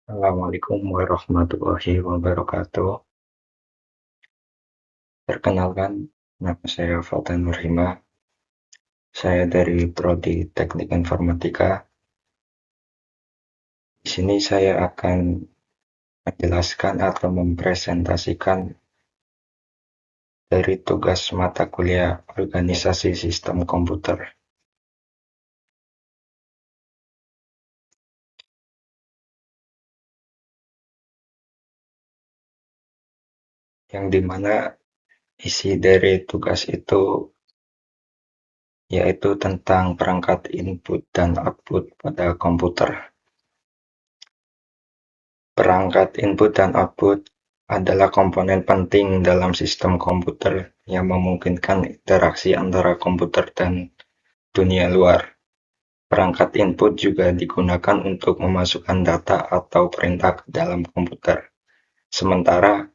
Assalamualaikum warahmatullahi wabarakatuh. Perkenalkan, nama saya Fatan Nurhima. Saya dari Prodi Teknik Informatika. Di sini saya akan menjelaskan atau mempresentasikan dari tugas mata kuliah Organisasi Sistem Komputer, yang dimana isi dari tugas itu yaitu tentang perangkat input dan output pada komputer. Perangkat input dan output adalah komponen penting dalam sistem komputer yang memungkinkan interaksi antara komputer dan dunia luar. Perangkat input juga digunakan untuk memasukkan data atau perintah ke dalam komputer, sementara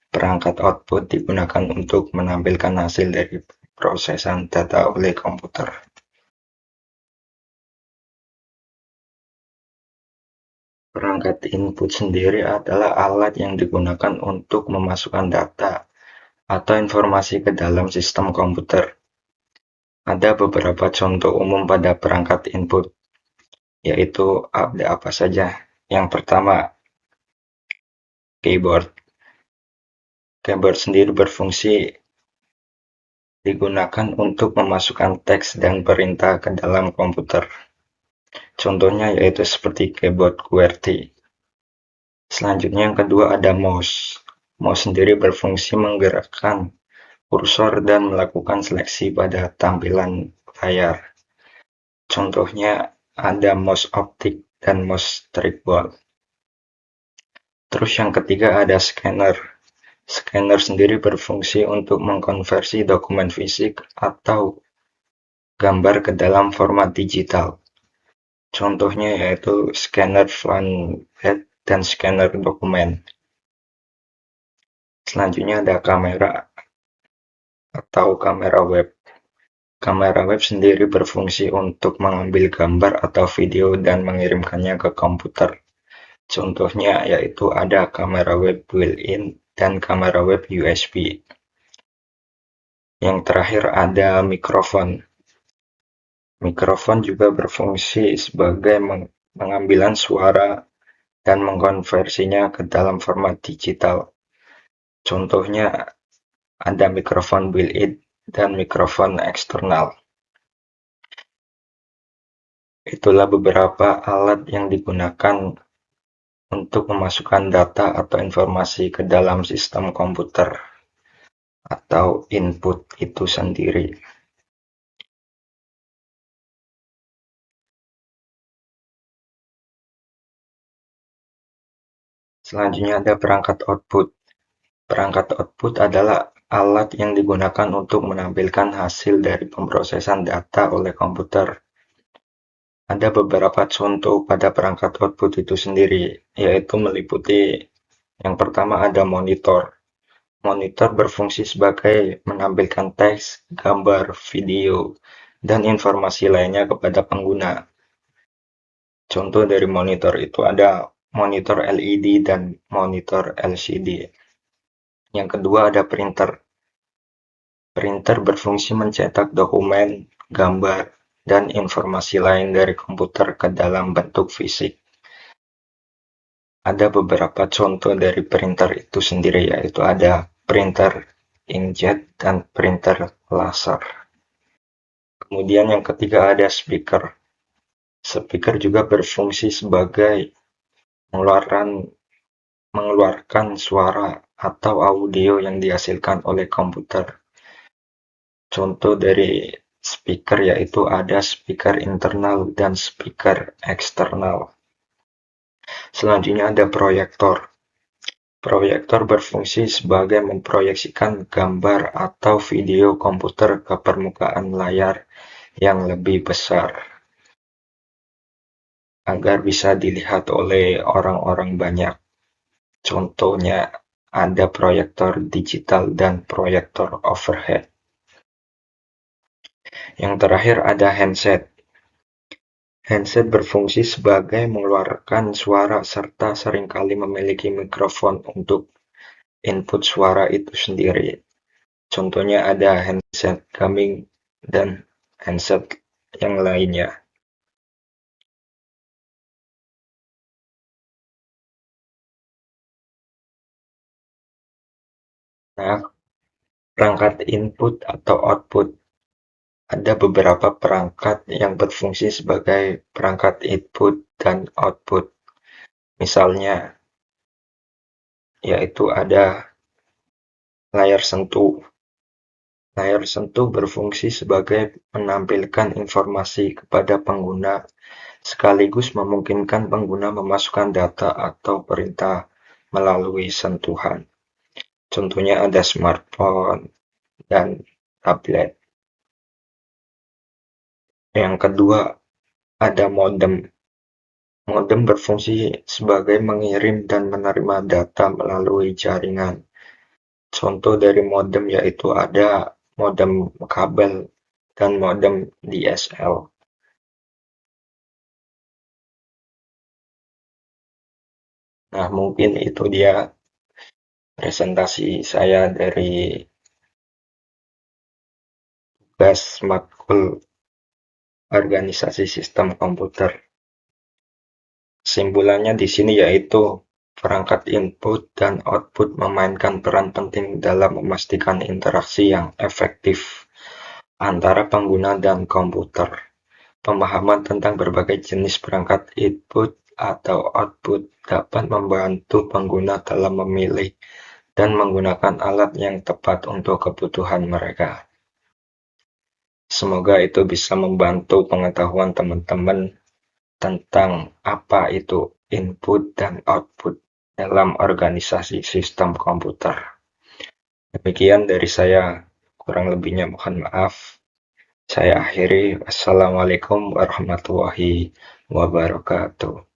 perangkat output digunakan untuk menampilkan hasil dari prosesan data oleh komputer. Perangkat input sendiri adalah alat yang digunakan untuk memasukkan data atau informasi ke dalam sistem komputer. Ada beberapa contoh umum pada perangkat input, yaitu ada apa saja. Yang pertama, keyboard. Keyboard sendiri berfungsi digunakan untuk memasukkan teks dan perintah ke dalam komputer. Contohnya yaitu seperti keyboard QWERTY. Selanjutnya yang kedua ada mouse. Mouse sendiri berfungsi menggerakkan kursor dan melakukan seleksi pada tampilan layar. Contohnya ada mouse optik dan mouse trackball. Terus yang ketiga ada scanner. Scanner sendiri berfungsi untuk mengkonversi dokumen fisik atau gambar ke dalam format digital. Contohnya yaitu scanner flatbed dan scanner dokumen. Selanjutnya ada kamera atau kamera web. Kamera web sendiri berfungsi untuk mengambil gambar atau video dan mengirimkannya ke komputer. Contohnya yaitu ada kamera web built-in dan kamera web USB. Yang terakhir ada mikrofon. Mikrofon juga berfungsi sebagai pengambilan suara dan mengkonversinya ke dalam format digital. Contohnya ada mikrofon built-in dan mikrofon eksternal. Itulah beberapa alat yang digunakan untuk memasukkan data atau informasi ke dalam sistem komputer atau input itu sendiri. Selanjutnya ada perangkat output. Perangkat output adalah alat yang digunakan untuk menampilkan hasil dari pemrosesan data oleh komputer. Ada beberapa contoh pada perangkat output itu sendiri, yaitu meliputi yang pertama ada monitor. Monitor berfungsi sebagai menampilkan teks, gambar, video, dan informasi lainnya kepada pengguna. Contoh dari monitor itu ada monitor LED dan monitor LCD. Yang kedua ada printer. Printer berfungsi mencetak dokumen, gambar, dan informasi lain dari komputer ke dalam bentuk fisik. Ada beberapa contoh dari printer itu sendiri, yaitu ada printer inkjet dan printer laser. Kemudian yang ketiga ada speaker. Speaker juga berfungsi sebagai mengeluarkan suara atau audio yang dihasilkan oleh komputer. Contoh dari speaker yaitu ada speaker internal dan speaker eksternal. Selanjutnya ada proyektor. Proyektor berfungsi sebagai memproyeksikan gambar atau video komputer ke permukaan layar yang lebih besar agar bisa dilihat oleh orang-orang banyak. Contohnya ada proyektor digital dan proyektor overhead. Yang terakhir ada handset. Handset berfungsi sebagai mengeluarkan suara serta seringkali memiliki mikrofon untuk input suara itu sendiri. Contohnya ada handset gaming dan handset yang lainnya. Nah, perangkat input atau output. Ada beberapa perangkat yang berfungsi sebagai perangkat input dan output. Misalnya, yaitu ada layar sentuh. Layar sentuh berfungsi sebagai menampilkan informasi kepada pengguna sekaligus memungkinkan pengguna memasukkan data atau perintah melalui sentuhan. Contohnya ada smartphone dan tablet. Yang kedua, ada modem. Modem berfungsi sebagai mengirim dan menerima data melalui jaringan. Contoh dari modem yaitu ada modem kabel dan modem DSL. Nah, mungkin itu dia presentasi saya dari tugas matkul organisasi sistem komputer. Kesimpulannya di sini yaitu perangkat input dan output memainkan peran penting dalam memastikan interaksi yang efektif antara pengguna dan komputer. Pemahaman tentang berbagai jenis perangkat input atau output dapat membantu pengguna dalam memilih dan menggunakan alat yang tepat untuk kebutuhan mereka. Semoga itu bisa membantu pengetahuan teman-teman tentang apa itu input dan output dalam organisasi sistem komputer. Demikian dari saya, kurang lebihnya mohon maaf. Saya akhiri. Wassalamualaikum warahmatullahi wabarakatuh.